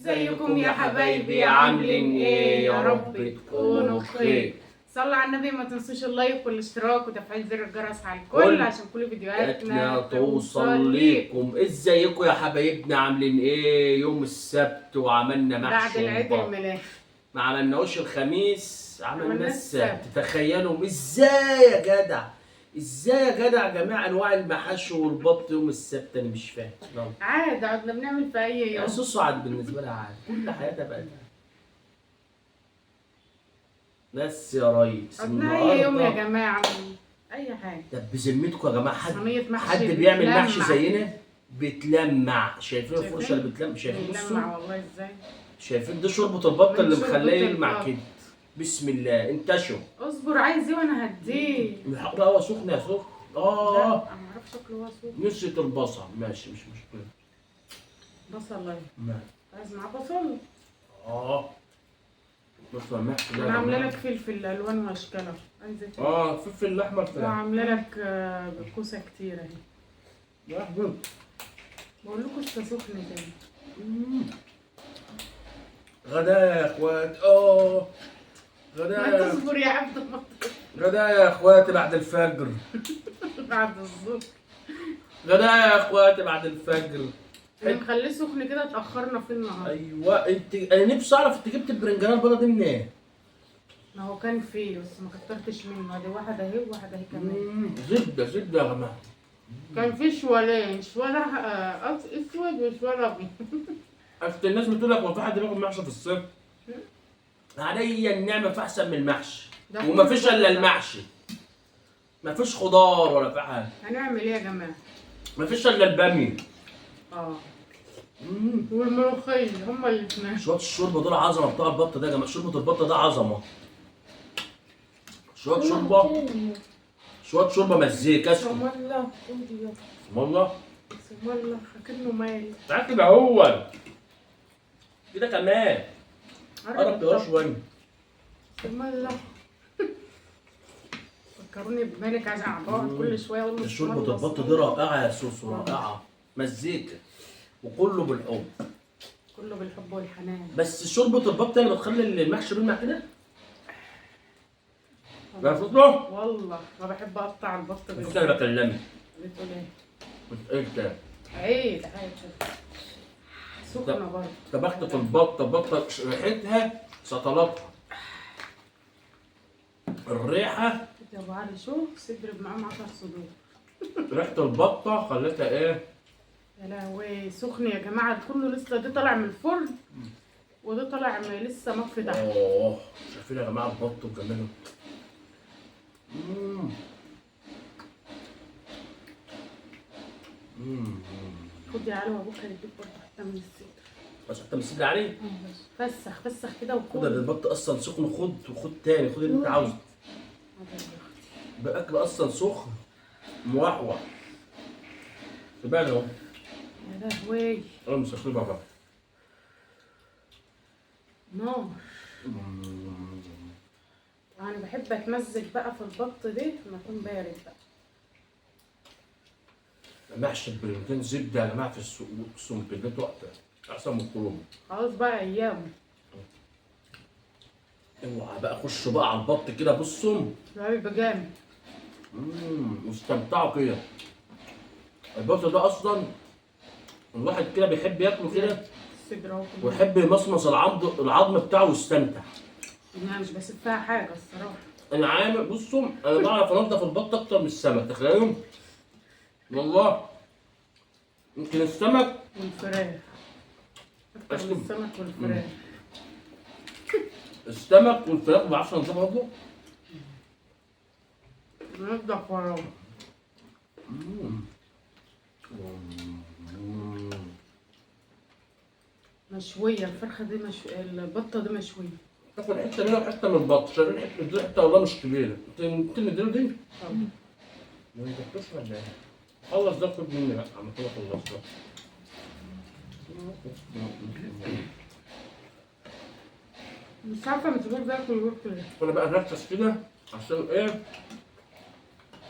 ازيكم يا حبايبي عاملين ايه؟ يا رب تكونوا بخير. صلوا على النبي، ما تنسوش اللايك والاشتراك وتفعيل زر الجرس على الكل عشان كل فيديوهاتنا توصل ليكم. ازيكم يا حبايبنا عاملين ايه؟ يوم السبت وعملنا محشي بعد العيد الميلاد. ما عملناهوش الخميس، عملنا السبت. تخيلوا ازاي يا جدع، ازاي يا جدع جميع انواع المحاشي والبط يوم السبت؟ انا مش فاهم. عادي، عدنا بنعمل في اي يوم. سوسو عاد بالنسبه لها عادي، كل حياتها بقت بس يا ريس عدنا اي يوم يا جماعه، اي حاجه. طب بذمتكم يا جماعه، حد محشي بيعمل محشي زينا؟ بتلمع. شايفين الفرشه اللي بتلمع؟ شايفين؟ بتلمع والله. ازاي؟ شايفين؟ ده شوربه البط اللي مخليه يلمع كده. بسم الله انتشوا. اصبر، عايز ايه وانا هديه؟ الحق بقى، هو سخن يا سخن. لا انا ما اعرفش شكله هو سخن. نسيت البصل، ماشي مش مشكله. بصل ايه؟ ماشي. عايز معاه بصل؟ بصل محشي ده. انا عامله لك فلفل الوان واشكالها. عايز ايه؟ فلفل الاحمر فراخ. وعامله لك كوسه كتير اهي. يا حبيبي بقول لكم لسه سخن تاني. غدا يا اخوات. غدا. ما تصبر يا عبد الله. غدا يا اخواتي بعد الفجر. بعد الظهر. غدا يا اخواتي بعد الفجر. نخليه سخن كده، اتاخرنا في النهار. ايوه انا نفسي اعرف انت جبت البرنجانه البيضه دي منين؟ ما هو كان فيه بس ما كترتش منه. ادي واحده اهي وواحده اهي كمان. زبده زبده يا جماعه. كان فيه شوالين، شوال اسود وشوال ابيض. اصل الناس بتقول لك هو في حد بياكل محشي في الصيف؟ عليا النعمه في احسن من المحشي، ومفيش الا المحشي. مفيش خضار ولا في حاجه. هنعمل ايه يا جماعه؟ مفيش الا الباميه. والملوخيه، هما الاثنين. شويه الشوربه دول عظمه بتوع البط ده يا جماعه. شوربه البط ده عظمه. شويه شوربه مزيكا. اسم الله. اسم الله. اسم الله. اكنه مالي. تعال كده هو كده كمان. قرب كده شويه. اسم الله. فكروني بمالك عايز اقعد كل شويه اقول له شوربه البط دي رائعه يا سوسو، رائعه مزيكا وكله بالحب. كله بالحب والحنان. بس شوربه البط اللي بتخلي المحشي بيلمع كده. يا سوسو والله ما بحب اقطع البط. انا بكلمك. بتقول ايه؟ بتقول عيد سخنه برضه. طبخت في البطه ريحتها سطلتها. الريحه يا ابو علي شوف صدر بمعاه 10 صدور. ريحه البطه خلتها ايه؟ يا لهوي سخن يا جماعه. كله لسه ده طالع من الفرن وده طالع لسه مطفي تحت. شايفين يا جماعه البط وجماله. خد يا علي وابوك هيديك برضه حته من الصدر. بس حته من الصدر عليه. فسخ كده وكل. خد البط اصلا سخن، خد تاني، خد اللي انت عاوزه. بالاكل اصلا سخن موحوح. تبان اهو. يا لهوي. امسك بقى. نار. انا بحب اتمزج بقى في البط دي لما يكون بارد بقى. محشي البرنجان زبده يا جماعه في السوق، اقسم بالله تحفه احسن من الكرومه. خلاص بقى ايام. اوعى بقى خشوا بقى على البط كده بصوا. هيبقى جامد. واستمتعوا كده. البط ده اصلا الواحد كده بيحب ياكله كده ويحب يمصمص العظم بتاعه ويستمتع. انا مش بسيب فيها حاجه الصراحه. انا عامل بصوا، انا بعرف انضف البط اكتر من السمك، تخيلوا والله. يمكن السمك والفراخ اكتر من السمك والفراخ. السمك والفراخ ما بعرفش انضفها برضه. نضف وراه. مشويه الفرخه دي، البطه دي مشويه. تاخد حته منها وحته من البط. شايفين الحته دي؟ حته والله مش كبيره. انت مديله دي؟ طبعا. ما يدكتوش ولا ايه؟ خلص ده خد مني بقى. عم كده خلصت. مش عارفه من زمان باكل وباكل. انا بقى نركز كده عشان ايه؟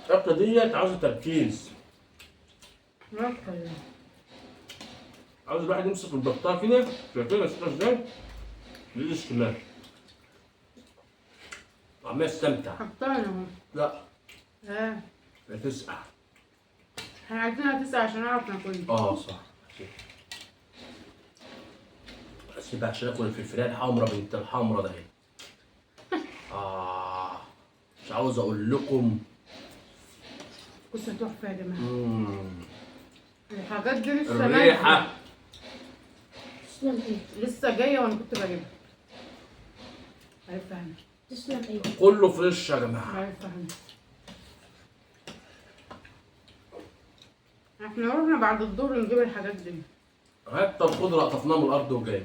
الأكلة ديت عاوزة تركيز. عاوز الواحد يمسك البطاطا كده، شايفين ماسكها ازاي؟ بايده الشمال. عمال يستمتع. حطها اهو. لا اه بتسقع. احنا عايزينها تسقع عشان نعرف ناكلها. صح. بس بقى عشان اكل الفلفلايه الحمرا بنت الحمرا ده اهي. مش عاوز اقول لكم. كوسه تحفه يا جماعه. مم. الحاجات دي لسه الريحه. نازلة. تسلم ايدك. لسه جايه وانا كنت بجيبها. عارفه انا. تسلم ايدك. كله فريش يا جماعه. عارفه انا. احنا رحنا بعد الظهر نجيب الحاجات دي. حتى الخضره قطفناها من الارض وجاي.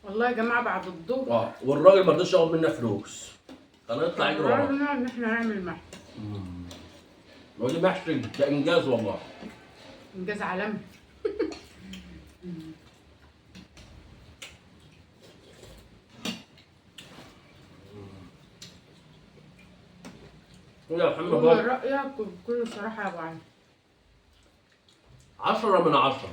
والله يا جماعه بعد الظهر والراجل ما رضاش ياخد منا فلوس. كان يطلع يجري وراه. قررنا ان احنا نعمل محشي. ودي محشي ده انجاز والله. انجاز عالمي. يا محمد قول بابا رايك بكل صراحه يا ابو علي. 10 من 10.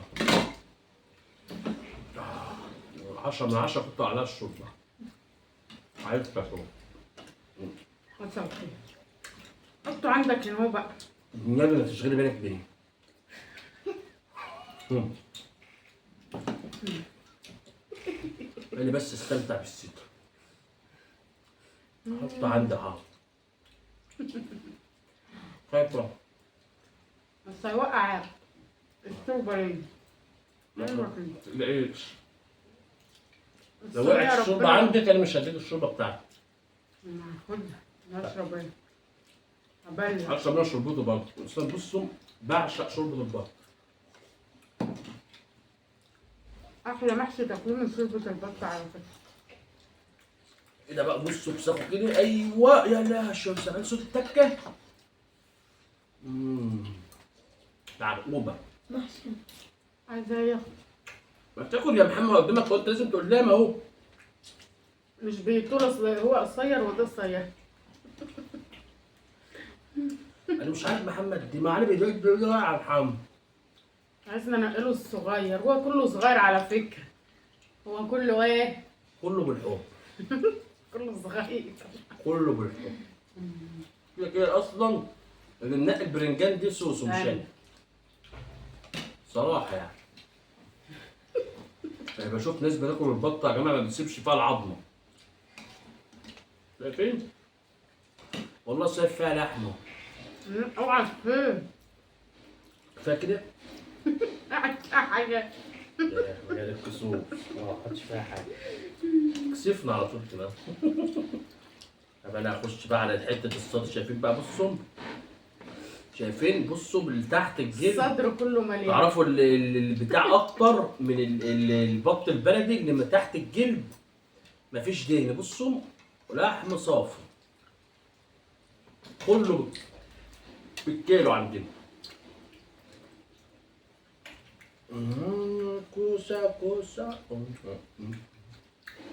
10 من 10 كنت عليها الشوربه. عايز تاكل. حصل خير. حطه عندك هنا هو بقى. النبي ما تشغلي بالك بيه. اللي بس استمتع بالستر. حطه عندي اهو. خايفه. بس هيوقع الشوربه ليه؟ ما ايوه تقلقيش. لو الصينية وقعت الشوربه ربنا- عندك انا مش هديك الشوربه بتاعتي. خدها نشرب ايه؟ ابلع. هشرب منها شوربته برضه. اصلا بصوا بعشق شوربه البط. احلى محشي تاكلوه من شوربه البط على فكره. ايه ده بقى بصوا بساخه كده. ايوه يا لا سمعت صوت التكه. تعقوبه. محسن. عايزه ياخد. ما تاكل يا محمد قدامك قلت لازم تقول لها ما هو. مش بيطول هو قصير وده قصير. انا مش عارف محمد دي معانا بيقول يا محمد. عايزنا ننقله الصغير، هو كله صغير على فكره. هو كله ايه؟ كله بالحب. كله صغير. كله بالحب. كده كده اصلا اللي منقي البرنجان دي سوس ومش أيوة. انا. صراحه يعني. يعني بشوف ناس بتاكل البطه يا جماعه ما بتسيبش فيها العظمه. شايفين؟ والله سايب فيها لحمه. اوعى فين؟ كفايه كده؟ قاعد حاجه. يا مجال الكسوف. ما حطش فيها حاجه. كسفنا على طول كده. طب انا هخش بقى على حته الصدر. شايفين بقى بصوا. شايفين بصوا اللي تحت الجلد. الصدر كله مليان. تعرفوا البتاع اكتر من البط البلدي اللي من تحت الجلد مفيش دهن. بصوا لحم صافي. كله بالكيلو عندنا. كوسه كوسه.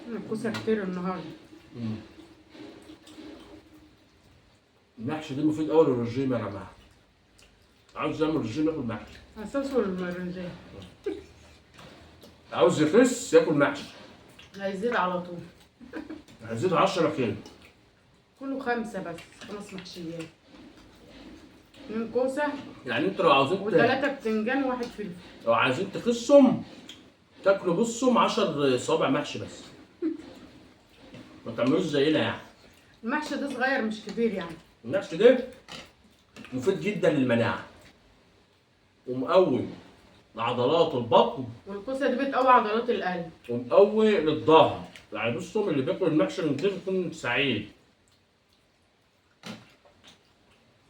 الكوسه كتير النهارده. المحشي ده مفيد قوي للرجيم يا جماعه. عاوز يعمل رجيم ياكل محشي. اساسه المرنجيه. عاوز يخس ياكل محشي. هيزيد على طول. هيزيد 10 كيلو. كله 5 بس، 5 محشيات. 2 كوسه يعني انتوا لو عاوزين و3 بتنجان و1 فلفل. لو عايزين تخسهم تاكلوا بصوا 10 صوابع محشي بس. ما تعملوش زينا يعني. المحشي ده صغير مش كبير يعني. المحشي ده مفيد جدا للمناعه ومقوي لعضلات البطن والكوسه دي بتقوي عضلات القلب. ومقوي للظهر. يعني بصوا اللي بياكل المحشي من كده يكون سعيد.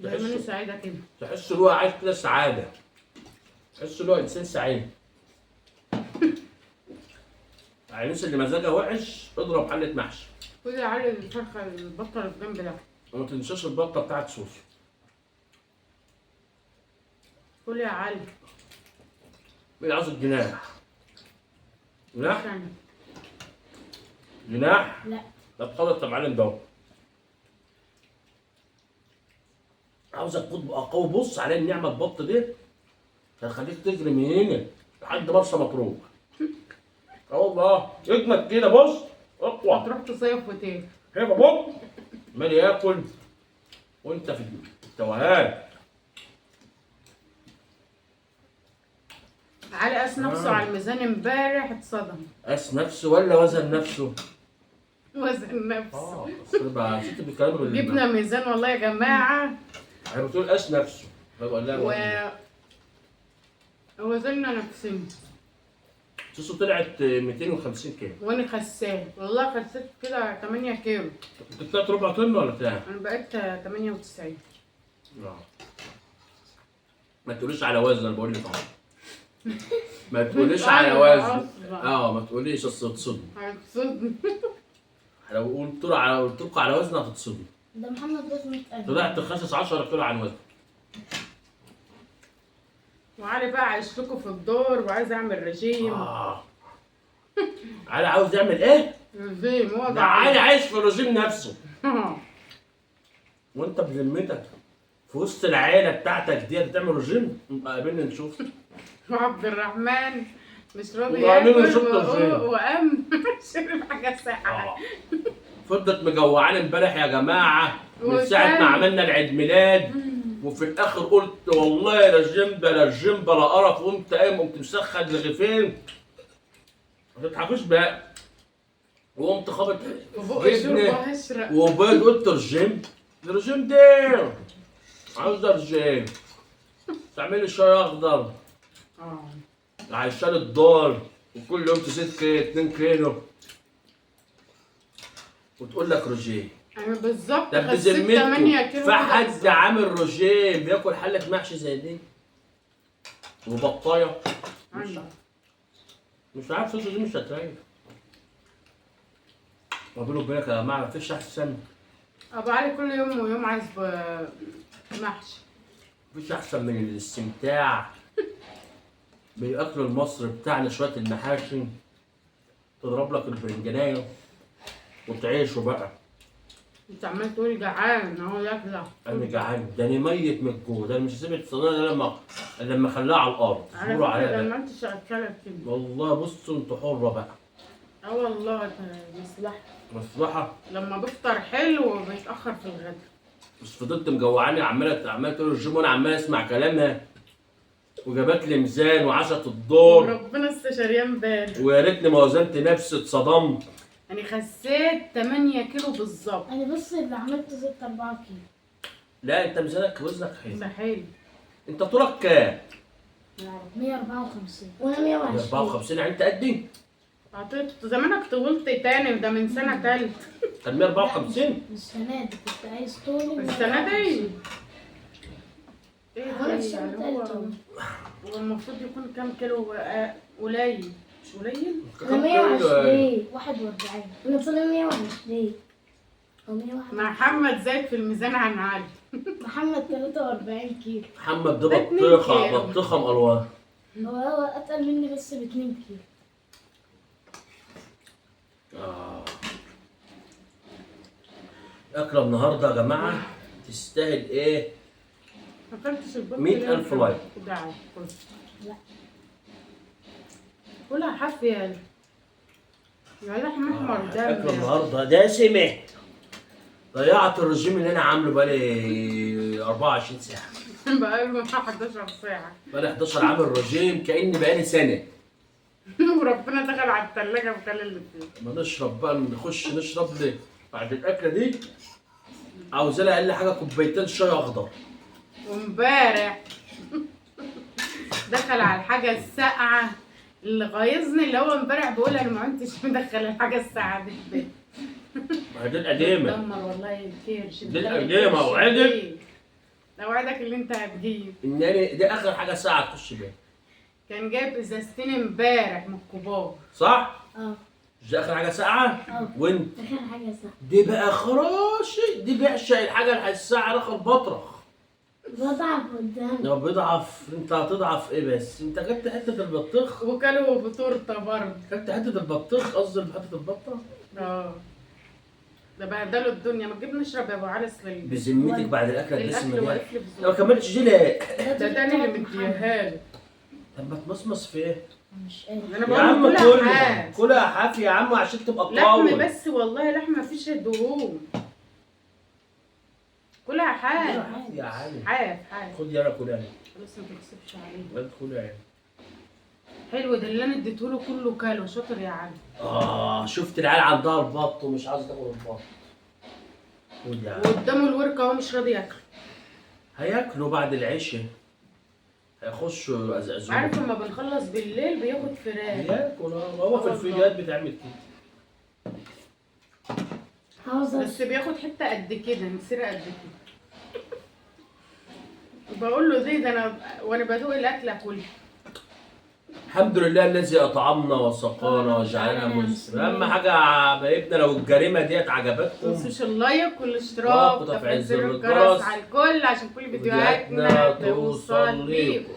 دايما سعيده كده. تحس ان هو عايش كده سعاده. تحس ان هو انسان سعيد. يعني الناس اللي مزاجها وحش اضرب حله محشي. خدي يا علي الفرخه البطه اللي في جنب ده. وما تنساش البطه بتاعت سوسو. كل يا علي. مين عاوز الجناح؟ جناح؟ ثانية. جناح؟ لا. طب خلاص طب معلم ده. عاوزك تبقى قوي. بص على النعمه البط دي هتخليك تجري من هنا لحد مرسى مطروح. اه والله اجمد كده بص اقوى. هتروح تصيف وتاني. هيبقى بص عمال ياكل وانت في التوهان. علي قاس نفسه على الميزان امبارح اتصدم. قاس نفسه ولا وزن نفسه؟ وزن نفسه. اصل بقى ست بيتكلموا جبنا ميزان والله يا جماعة. هي بتقول قاس نفسه بقول لها وزننا نفسنا. سوسو طلعت 250 كيلو. وانا خساه والله خسيت كده 8 كيلو. انت طلعت ربع طن ولا بتاع؟ انا بقيت 98. ما تقوليش على وزن انا بقول لك اهو. ما تقوليش على وزن. ما تقوليش اصل تصدم. هتصدم. لو قلت لكم على وزن هتتصدم. ده محمد وزنه اتقل. طلعت خاسس 10 كيلو عن وزن. وعلي بقى عايش لكم في الدور وعايز اعمل رجيم. علي عاوز يعمل ايه؟ رجيم هو ده علي عايش في الرجيم نفسه. وانت بذمتك في وسط العيله بتاعتك دي هتعمل رجيم؟ قابلني نشوف. وعبد الرحمن مش راضي وعامل ياكل شفت الرجيم. وقام شرب حاجه ساقعه. فضلت مجوعاني امبارح يا جماعه من ساعه ما عملنا العيد ميلاد. وفي الاخر قلت والله لا رجيم بلا رجيم بلا قرف. وقمت قايم قمت مسخن رغيفين. ما تضحكوش بقى. وقمت خابط جبنه وبيض. قلت رجيم؟ الرجيم ده عاوز رجيم. تعملي شاي اخضر عشان الدار وكل يوم تزيد 2 كيلو وتقول لك رجيم. انا بالظبط طب خسيت 8 كيلو. في حد عامل رجيم بياكل حله محشي زي دي وبطايه؟ مش عارف سوسو دي مش هتريح. وبيني وبينك يا جماعه مفيش احسن. ابو علي كل يوم ويوم عايز محشي. مفيش احسن من الاستمتاع بالاكل المصري بتاعنا. شويه المحاشي تضرب لك البرنجانيه وتعيشوا بقى. انت عمال تقول جعان اهو ياكل. انا جعان ده انا ميت من الجوع. ده انا مش هسيب الصينيه ده لما اخليها على الارض. اصبروا عليها لما انت شغاله كده. والله بصوا انتوا حره بقى. والله مصلحه. مصلحه. لما بفطر حلو وبيتاخر في الغدا. بس فضلت مجوعاني عماله تقول الجيم وانا عمال اسمع كلامها. وجابت لي ميزان وعشت الدور. ربنا استشاريه امبارح. ويا ريتني ما وزنت نفسي اتصدمت. يعني خسيت 8 كيلو بالظبط. انا بس اللي عملت زدت 4 كيلو. لا انت ميزانك وزنك حلو. ده حلو. انت طولك كام؟ 154 وانا 120. 154 يعني انت قدي؟ عطيت زمانك طولت تاني وده من سنه تالت. كان 154؟ السنه دي كنت عايز طولي. السنه دي ايه وانا ده السنه يعني التالتة. هو المفروض يكون كام كيلو قليل مش قليل؟ انا 120 41. انا طولي 120 او 121. محمد زاد في الميزان عن علي. محمد 43 كيلو. محمد ده ده 2 كيلو. بطيخه مقلواه. هو اتقل مني بس ب 2 كيلو. أكلة النهارده يا جماعة تستاهل إيه؟ ما اكلتش البط. 100,000 لايك. ده عادي. لا. كلها حافية. يا لحم احمر ده. أكلة النهارده دسمة. ضيعت الرجيم اللي أنا عامله بقالي 24 ساعة. بقاله 11 ساعة. بقالي 11 عامل رجيم كأني بقالي سنة. وربنا دخل على الثلاجة وكل اللي فيه. ما نشرب بقى نخش نشرب لي بعد الأكلة دي عاوز لها أقل حاجة كوبايتين شاي أخضر. وامبارح دخل على الحاجة الساقعة اللي غايظني اللي هو امبارح بيقول انا ما كنتش مدخل الحاجة الساقعة دي في البيت. ما هي دي القديمة. دمر والله الكرش. دي القديمة أوعدك. اوعدك اللي انت هتجيب. إنني دي آخر حاجة ساعة تخش بيها. كان جايب ازازتين امبارح من الكبار. صح؟ اه. مش دي آخر حاجة ساعة؟ اه. وأنت؟ اخر حاجه صح. دي بقى خراشي. دي بيعشق الحاجة الساعة رقم بطرخ. بضعف قدام. لو بيضعف انت هتضعف ايه بس؟ انت جبت حتة البطيخ؟ وكلوا بتورته برضه. جبت حتة البطيخ قصدي حتة البطة؟ اه. ده بهدلوا الدنيا ما تجيب نشرب يا ابو علي اصل بذمتك بعد الاكل الدسم الاكل ده؟ واقف لي في لو ما زوري. كملتش دي لا. ده تاني اللي مديها لي. طب ما تمصمص فيه مش قادر. انا يا بقول عم له كلها كلها حاف. كلها حاف يا عم عشان تبقى لحم قوي. بس والله، لحم مفيش دهون. كلها حاف. عادي يا علي. حاف حاف. خد يلا كلها. بس ما تكسبش عليه. لا كلها يعني. حلو ده اللي انا اديته له كله كاله، شاطر يا علي. شفت العيال عندها البط ومش عايزه تاكل البط. خد يا علي. وقدامه الوركه اهو مش راضي ياكل. هياكلوا بعد العشاء. هيخشوا يزقزقوا. عارف لما بنخلص بالليل بياخد فراخ. ياكل هو في الفيديوهات بتعمل كده. عاوزة بس بياخد حته قد كده، مسيره قد كده. بقول له زي ده انا وانا بدوق الاكل اكلها. الحمد لله الذي اطعمنا وسقانا وجعلنا مسلمين. اهم حاجه حبايبنا لو الجريمه ديت عجبتكم تنسوش اللايك والاشتراك وتفعيل زر الجرس على الكل عشان كل فيديوهاتنا توصل ليكم.